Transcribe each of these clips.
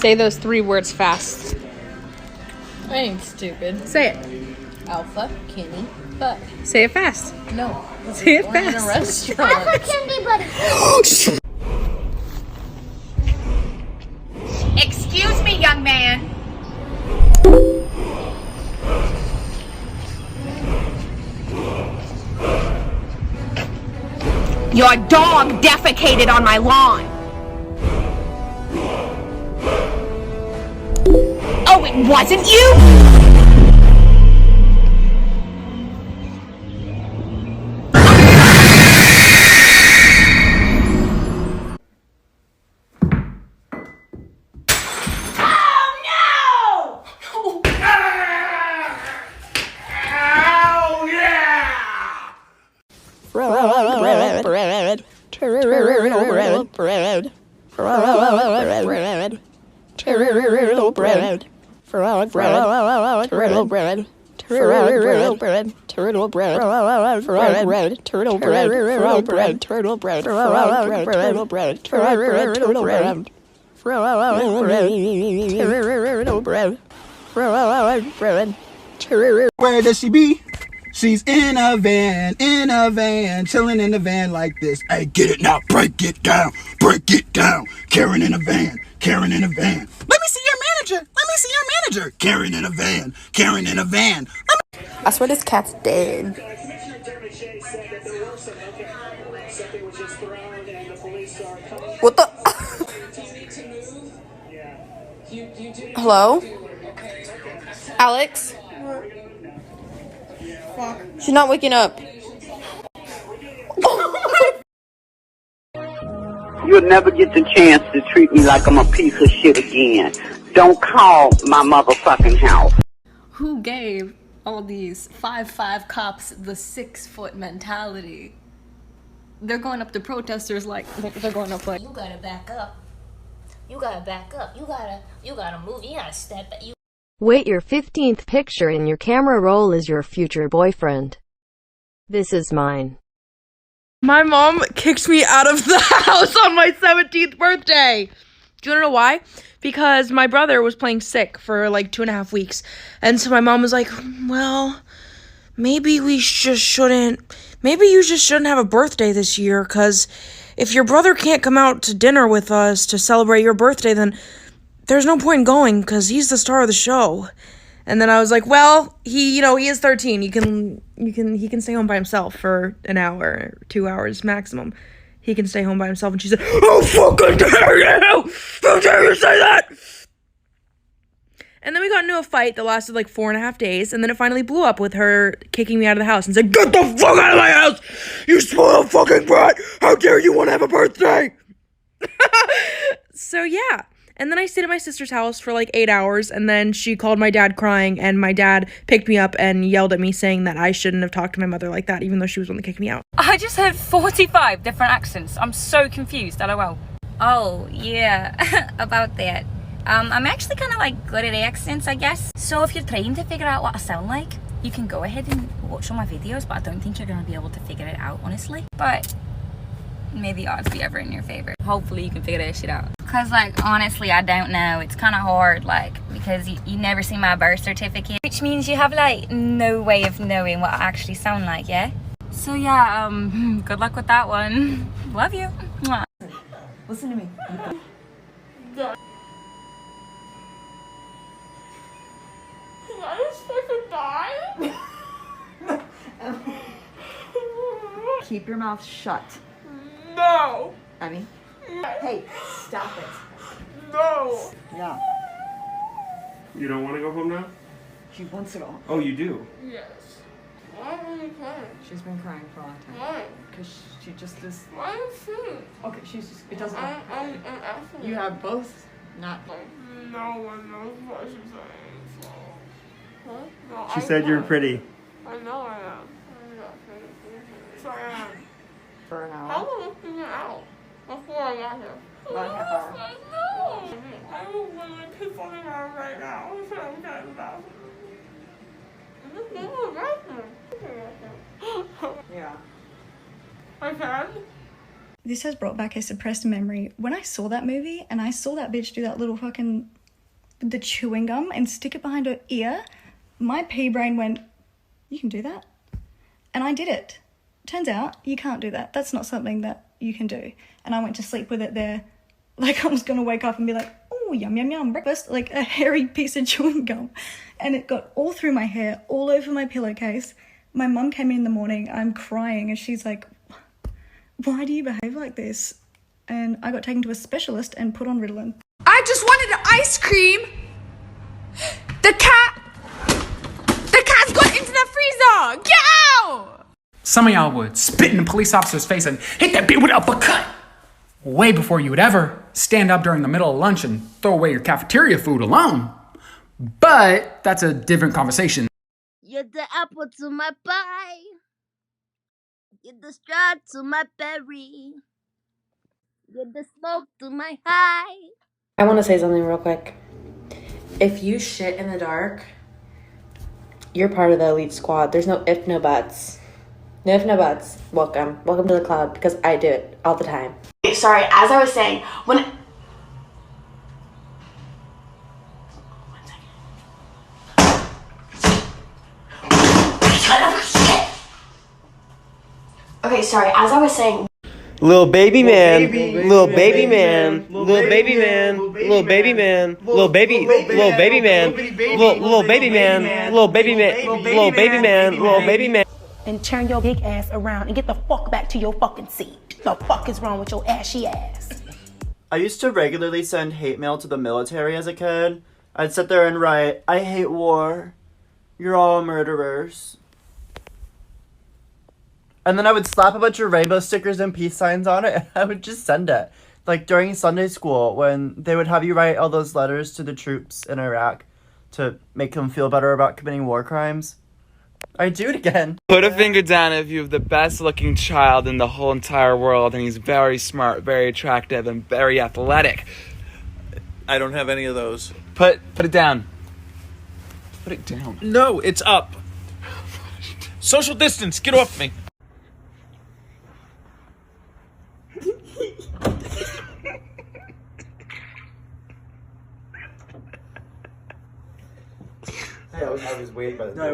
Say those 3 words fast. I ain't stupid. Say it. Alpha, Kenny, Buck. Say it fast. No. Say it We're in a fast. restaurant. Alpha, Kenny, Buddy. Excuse me, young man. Your dog defecated on my lawn. Oh, it wasn't you? Where does she be? She's in a van, chilling in the van like this. Hey, get it now, break it down, Karen in a van, Karen in a van. Let me see your manager, Karen in a van, I swear this cat's dead. What the? Hello? Alex? She's not waking up. You'll never get the chance to treat me like I'm a piece of shit again. Don't call my motherfucking house. Who gave all these 5'5" cops the 6-foot mentality? They're going up to protesters like they're going up like, You gotta back up. You gotta back up. You gotta move. You gotta step back. Wait, your 15th picture in your camera roll is your future boyfriend. This is mine. My mom kicked me out of the house on my 17th birthday. Do you want to know why? Because my brother was playing sick for like 2.5 weeks. And so my mom was like, well, maybe you just shouldn't have a birthday this year, because if your brother can't come out to dinner with us to celebrate your birthday, then there's no point in going, because he's the star of the show. And then I was like, well, he is 13. He can stay home by himself for an hour, 2 hours maximum. He can stay home by himself. And she said, oh, fucking dare you! How dare you say that? And then we got into a fight that lasted like 4.5 days. And then it finally blew up with her kicking me out of the house and said, get the fuck out of my house! You spoiled fucking brat! How dare you want to have a birthday? So yeah. And then I stayed at my sister's house for like 8 hours, and then she called my dad crying, and my dad picked me up and yelled at me saying that I shouldn't have talked to my mother like that, even though she was the one that kicked me out. I just heard 45 different accents. I'm so confused. LOL. Oh, yeah, about that. I'm actually kind of like good at accents, I guess. So if you're trying to figure out what I sound like, you can go ahead and watch all my videos, but I don't think you're going to be able to figure it out, honestly. But may the odds be ever in your favor. Hopefully you can figure that shit out. Cause like, honestly, I don't know. It's kind of hard, like, because you never see my birth certificate, which means you have like no way of knowing what I actually sound like, yeah? So yeah, good luck with that one. Love you. Mwah. listen to me. Keep your mouth shut. No. Emmy. Hey, stop it. No. Yeah. You don't want to go home now? She wants to go. Oh, you do? Yes. Why are you crying? She's been crying for a long time. Why? Because she just is. Why are you singing? Okay, she's just. It doesn't. I'm asking. You have both. Not. No one knows what she's saying. So. Huh? No, She said you're pretty. I know I am. I'm not pretty. So I am. For an hour. How long have you been out? Before I got here. About a half hour. No. I will literally piss on him out right now. So I'm kind of bad. Just give me a bathroom. Yeah. I can? this has brought back a suppressed memory. When I saw that movie and I saw that bitch do that little fucking, the chewing gum and stick it behind her ear, my pea brain went, you can do that? And I did it. Turns out you can't do that. That's not something that you can do. And I went to sleep with it there. Like I was going to wake up and be like, oh, yum, yum, yum, breakfast. Like a hairy piece of chewing gum. And it got all through my hair, all over my pillowcase. My mum came in the morning, I'm crying, and she's like, why do you behave like this? And I got taken to a specialist and put on Ritalin. I just wanted an ice cream. The cat's got into the freezer. Get out! Some of y'all would spit in a police officer's face and hit that bitch with an uppercut way before you would ever stand up during the middle of lunch and throw away your cafeteria food alone. But that's a different conversation. You're the apple to my pie. You're the straw to my berry. You're the smoke to my high. I want to say something real quick. If you shit in the dark, you're part of the elite squad. There's no if, no buts. No if, no buts. Welcome. Welcome to the club, because I do it all the time. Sorry, as I was saying, when... Okay, sorry, as I was saying... Little baby man, little baby man, little baby man, little baby man, little baby man, little baby man, little baby man, little baby man, little baby man. And turn your big ass around and get the fuck back to your fucking seat. The fuck is wrong with your ashy ass? I used to regularly send hate mail to the military as a kid. I'd sit there and write, I hate war. You're all murderers. And then I would slap a bunch of rainbow stickers and peace signs on it, and I would just send it. Like during Sunday school, when they would have you write all those letters to the troops in Iraq to make them feel better about committing war crimes. I'd do it again. Put a finger down if you have the best looking child in the whole entire world, and he's very smart, very attractive, and very athletic. I don't have any of those. Put it down. Put it down. No, it's up. Social distance, get off me. Hey, I was waiting by the door. I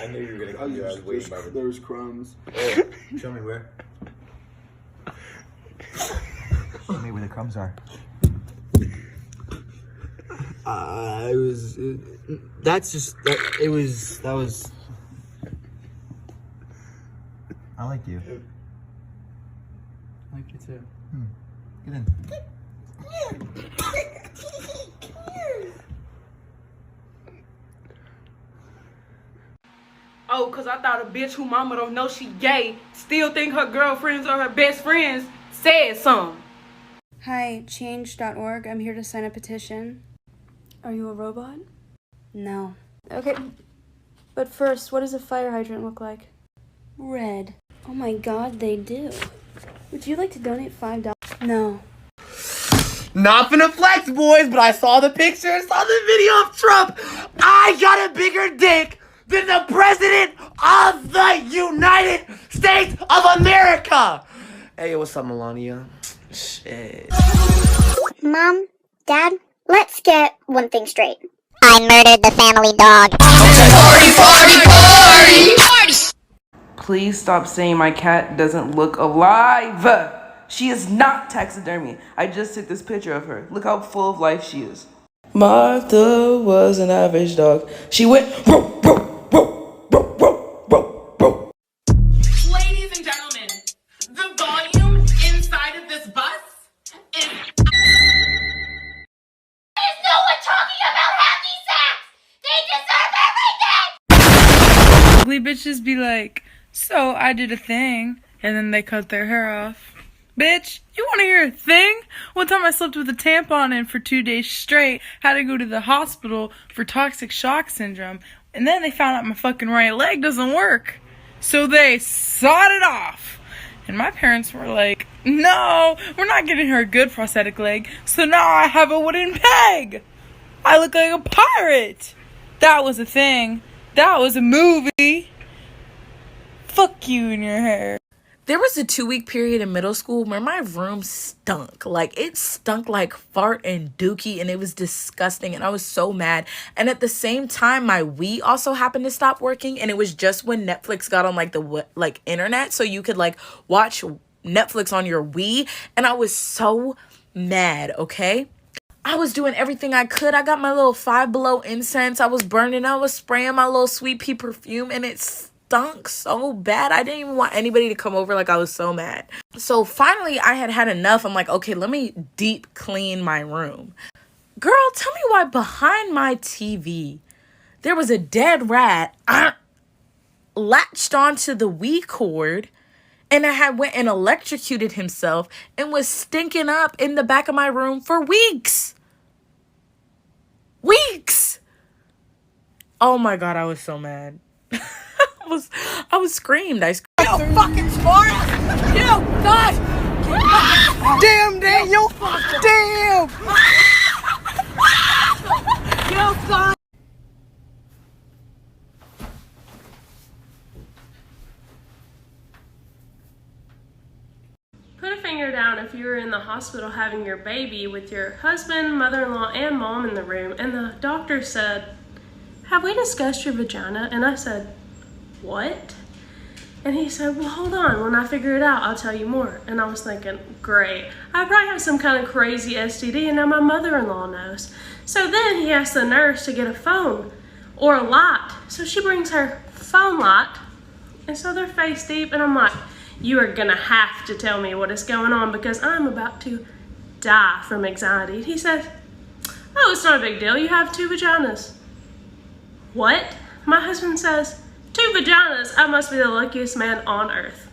knew you were gonna come here. I was waiting by the door. There was crumbs. Oh, show me where. Show me where the crumbs are. That was. I like you. I like you too. Get in. Oh, cause I thought a bitch who mama don't know she gay still think her girlfriends are her best friends said something. Hi, change.org. I'm here to sign a petition. Are you a robot? No. Okay, but first, what does a fire hydrant look like? Red. Oh my god, they do. Would you like to donate $5? No. Not finna flex, boys, but I saw the picture, saw the video of Trump. I got a bigger dick than the President of the United States of America. Hey, what's up, Melania? Shit. Mom, Dad, let's get one thing straight. I murdered the family dog. Party! Please stop saying my cat doesn't look alive. She is not taxidermy. I just took this picture of her. Look how full of life she is. Martha was an average dog. She went row, row, row, row, row, row, row. Ladies and gentlemen, the volume inside of this bus is... There's no one talking about happy sex! They deserve everything! Ugly bitches be like, so I did a thing, and then they cut their hair off. Bitch, you wanna hear a thing? One time I slept with a tampon in for 2 days straight, had to go to the hospital for toxic shock syndrome, and then they found out my fucking right leg doesn't work. So they sawed it off. And my parents were like, no, we're not getting her a good prosthetic leg, so now I have a wooden peg. I look like a pirate. That was a thing. That was a movie. Fuck you and your hair. There was a 2-week period in middle school where my room stunk. Like, it stunk like fart and dookie, and it was disgusting, and I was so mad. And at the same time, my Wii also happened to stop working, and it was just when Netflix got on, like, the internet, so you could, like, watch Netflix on your Wii, and I was so mad, okay? I was doing everything I could. I got my little Five Below incense. I was burning. I was spraying my little Sweet Pea perfume, and it stunk so bad. I didn't even want anybody to come over. Like, I was so mad. So finally, I had enough. I'm like, okay, let me deep clean my room. Girl, tell me why behind my TV, there was a dead rat latched onto the Wii cord, and I had went and electrocuted himself and was stinking up in the back of my room for weeks. Weeks! Oh my God, I was so mad. I was screamed. I screamed. You fucking smartass! You, God! Damn, Daniel! Damn! You, God! Put a finger down if you were in the hospital having your baby with your husband, mother-in-law, and mom in the room, and the doctor said, "Have we discussed your vagina?" And I said, "What?" And he said, "Well, hold on. When I figure it out, I'll tell you more." And I was thinking, great. I probably have some kind of crazy STD, and now my mother-in-law knows. So then he asked the nurse to get a phone or a light. So she brings her phone light, and so they're face deep, and I'm like, you are gonna have to tell me what is going on because I'm about to die from anxiety. And he says, "Oh, it's not a big deal. You have 2 vaginas." What? My husband says, 2 vaginas? I must be the luckiest man on earth.